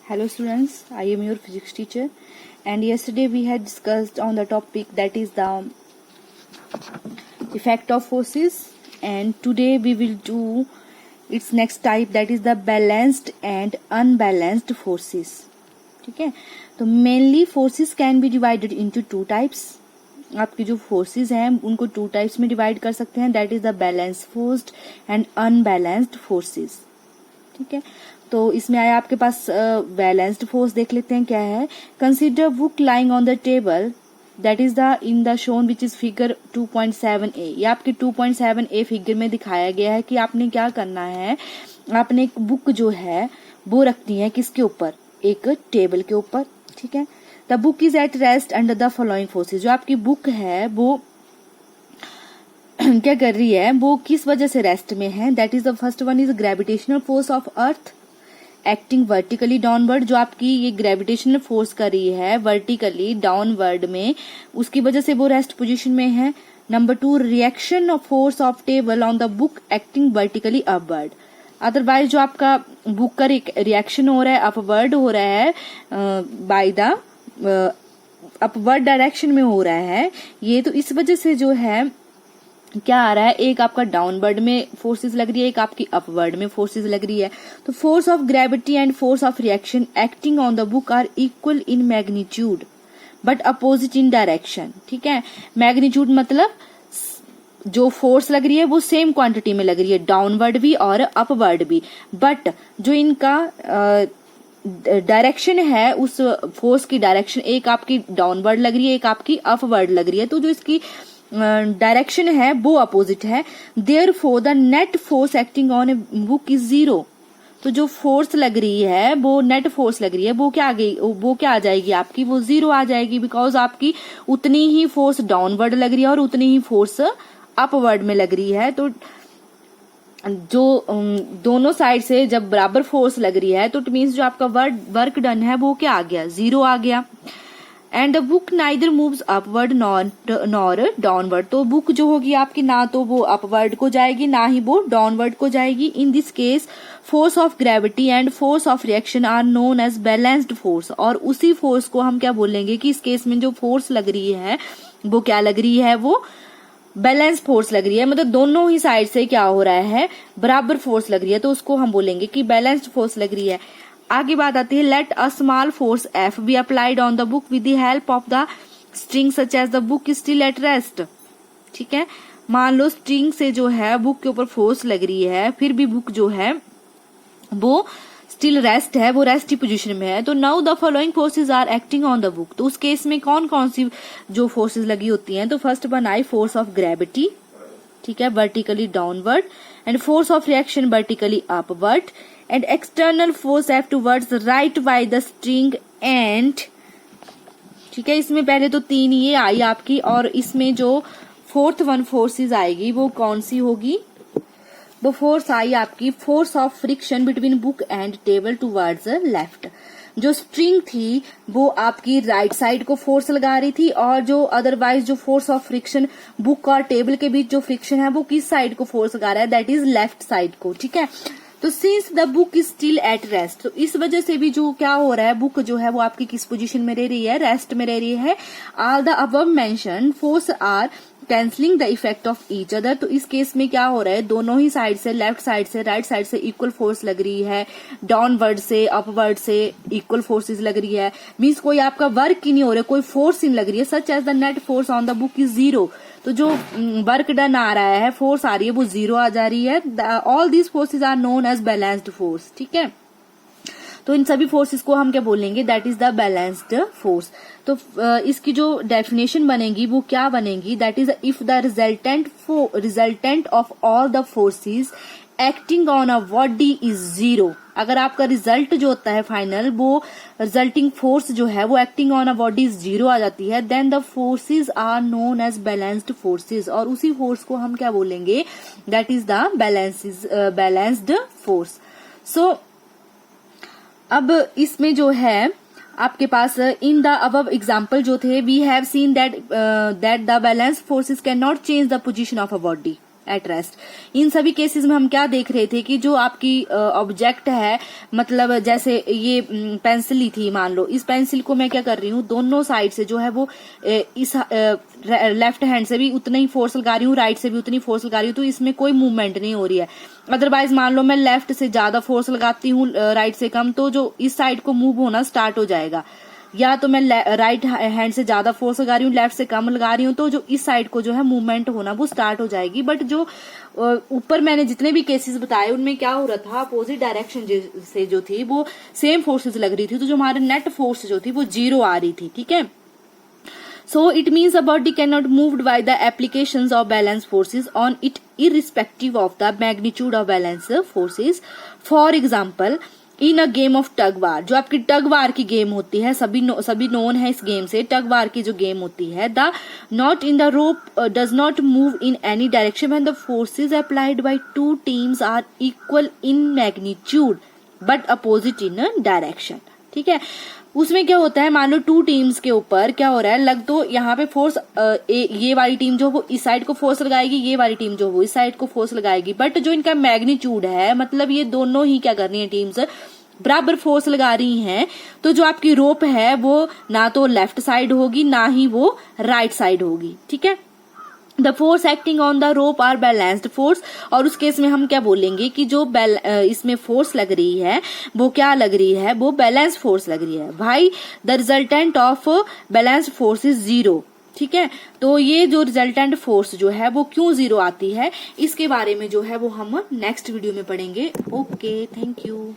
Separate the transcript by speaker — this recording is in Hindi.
Speaker 1: Hello students, I am your physics teacher and yesterday we had discussed on the topic that is the effect of forces, and today we will do its next type, that is the balanced and unbalanced forces. ठीक है, तो mainly forces can be divided into two types. आपकी जो फोर्सेस हैं उनको टू टाइप्स में डिवाइड कर सकते हैं, that is the balance forced and unbalanced forces. ठीक है, तो इसमें आया आपके पास बैलेंस्ड फोर्स. देख लेते हैं क्या है. Consider book lying on the table, that is the in the shown which is figure 2.7a. ये आपके 2.7a फिगर में दिखाया गया है कि आपने क्या करना है. आपने एक बुक जो है वो रखनी है किसके ऊपर, एक टेबल के ऊपर. ठीक है, the book is at rest under the following forces. जो आपकी बुक है वो क्या कर रही है, वो किस वजह से रेस्ट में है. That is the first one is gravitational force of earth acting vertically downward. जो आपकी ये ग्रेविटेशनल फोर्स कर रही है वर्टिकली डाउनवर्ड में, उसकी वजह से वो रेस्ट पोजीशन में है. Number 2, reaction of force of table on the book acting vertically upward. Otherwise जो आपका बुक का रिएक्शन हो रहा है अपवर्ड हो रहा है, बाय द अपवर्ड डायरेक्शन में हो रहा है ये, तो इस वजह से जो है क्या आ रहा है, एक आपका डाउनवर्ड में फोर्सेस लग रही है, एक आपकी अपवर्ड में फोर्सेस लग रही है. तो force of gravity and force of reaction acting on the book are equal in magnitude but opposite in direction. ठीक है, मैग्नीट्यूड मतलब जो फोर्स लग रही है वो सेम क्वांटिटी में लग रही है, डाउनवर्ड भी और अपवर्ड भी, बट जो इनका डायरेक्शन है उस फोर्स की डायरेक्शन एक आपकी डाउनवर्ड लग रही है, एक आपकी अपवर्ड लग रही है. तो जो इसकी डायरेक्शन है वो अपोजिट है. Therefore the net force acting on a book is zero. तो जो फोर्स लग रही है वो नेट फोर्स लग रही है वो क्या आ जाएगी आपकी, वो जीरो आ जाएगी, बिकॉज आपकी उतनी ही फोर्स डाउनवर्ड लग रही है और उतनी ही फोर्स अपवर्ड में लग रही है. तो जो दोनों साइड से जब बराबर फोर्स लग रही है तो इट मीन्स जो आपका वर्क डन है वो क्या आ गया, जीरो आ गया. And the book neither moves upward nor downward. तो बुक जो होगी आपकी ना तो वो अपवर्ड को जाएगी ना ही वो डाउनवर्ड को जाएगी. In this case force of gravity and force of reaction are known as balanced force. और उसी फोर्स को हम क्या बोलेंगे कि इस केस में जो फोर्स लग रही है वो क्या लग रही है, वो बैलेंस फोर्स लग रही है, मतलब दोनों ही साइड से क्या हो रहा है, बराबर फोर्स लग रही है, तो उसको हम बोलेंगे कि बैलेंस्ड फोर्स लग रही है. आगे बात आती है, let a small force F be applied on the book with the help of the string such as the book is still at rest. ठीक है, मान लो स्ट्रिंग से जो है बुक के ऊपर फोर्स लग रही है, फिर भी बुक जो है वो स्टिल रेस्ट है, वो रेस्ट की पोजीशन में है. तो now the following forces are acting on the book. तो उस केस में कौन कौन सी जो फोर्सेज लगी होती हैं, तो first one I force of gravity, ठीक है, vertically downward, and force of reaction vertically upward, and external force F towards right by the string and. ठीक है, इसमें पहले तो तीन ये आई आपकी, और इसमें जो फोर्थ वन फोर्सेज आएगी वो कौन सी होगी, वो फोर्स आई आपकी force of friction between book and table towards left. जो स्ट्रिंग थी वो आपकी राइट साइड को फोर्स लगा रही थी, और जो अदरवाइज जो फोर्स ऑफ फ्रिक्शन बुक और टेबल के बीच जो फ्रिक्शन है वो किस साइड को फोर्स लगा रहा है, दैट इज लेफ्ट साइड को. ठीक है, तो since the book is still at rest, तो इस वजह से भी जो क्या हो रहा है, बुक जो है वो आपकी किस पोजीशन में रह रही है, रेस्ट में रह रही है. All the above mention force are cancelling the effect of each other. तो इस केस में क्या हो रहा है, दोनों ही साइड से, लेफ्ट साइड से राइट साइड से इक्वल फोर्स लग रही है, डाउनवर्ड से अपवर्ड से इक्वल फोर्सेज लग रही है. मीन्स कोई आपका वर्क ही नहीं हो रहा है, कोई फोर्स ही नहीं लग रही है. Such as the net force on the book is zero. तो जो वर्क डन आ रहा है, फोर्स आ रही है, वो जीरो आ जा रही है. All these forces are known as balanced force. ठीक है, तो इन सभी फोर्सेस को हम क्या बोलेंगे, that is the balanced force. तो इसकी जो डेफिनेशन बनेगी वो क्या बनेगी, that is if the resultant of all the forces acting on a body is zero. अगर आपका रिजल्ट जो होता है फाइनल, वो रिजल्टिंग फोर्स जो है वो acting on a body zero आ जाती है, then the forces are known as balanced forces. और उसी फोर्स को हम क्या बोलेंगे, that is the balanced force. So अब इसमें जो है आपके पास इन द अबव एग्जाम्पल जो थे, we have seen that the balance forces can not change the position of a body. At rest. इन सभी केसेस में हम क्या देख रहे थे कि जो आपकी ऑब्जेक्ट है, मतलब जैसे ये पेंसिल ही थी, मान लो इस पेंसिल को मैं क्या कर रही हूँ, दोनों साइड से जो है वो इस लेफ्ट हैंड से भी उतना ही फोर्स लगा रही हूँ, राइट से भी उतनी फोर्स लगा रही हूँ, तो इसमें कोई मूवमेंट नहीं हो रही है। अदरवाइज मान लो मैं लेफ्ट से ज्यादा फोर्स लगाती हूँ, राइट से कम, तो जो इस साइड को मूव होना स्टार्ट हो जाएगा। या तो मैं राइट हैंड से ज्यादा फोर्स लगा रही हूँ, लेफ्ट से कम लगा रही हूँ, तो जो इस साइड को जो है मूवमेंट होना वो स्टार्ट हो जाएगी। बट जो ऊपर मैंने जितने भी केसेस बताए उनमें क्या हो रहा था, अपोजिट डायरेक्शन से जो थी वो सेम फोर्सेस लग रही थी, तो जो हमारे नेट फोर्स जो थी वो 0 आ रही थी। ठीक है, so it means a body cannot moved by the applications of balance forces on it irrespective of the magnitude of balance forces. For example, in a game of tug war, जो आपकी टग वार की गेम होती है, सभी नोन है इस गेम से, टग वार की जो गेम होती है, the knot in the rope does not move in any direction when the forces applied by two teams are equal in magnitude but opposite in direction. ठीक है, उसमें क्या होता है, मान लो 2 टीम्स के ऊपर क्या हो रहा है, लग तो यहाँ पे फोर्स ये वाली टीम जो वो इस साइड को फोर्स लगाएगी, ये वाली टीम जो वो इस साइड को फोर्स लगाएगी, बट जो इनका मैग्नीट्यूड है, मतलब ये दोनों ही क्या कर रही है, टीम्स बराबर फोर्स लगा रही हैं, तो जो आपकी रोप है वो ना तो लेफ्ट साइड होगी ना ही वो राइट साइड होगी। ठीक है, the force acting on the rope are balanced force, और उस केस में हम क्या बोलेंगे कि जो इसमें फोर्स लग रही है वो क्या लग रही है, वो बैलेंस फोर्स लग रही है। भाई the resultant of balance force is 0। ठीक है, तो ये जो रिजल्टेंट फोर्स जो है वो क्यों 0 आती है, इसके बारे में जो है वो हम नेक्स्ट वीडियो में पढ़ेंगे। Okay, thank you.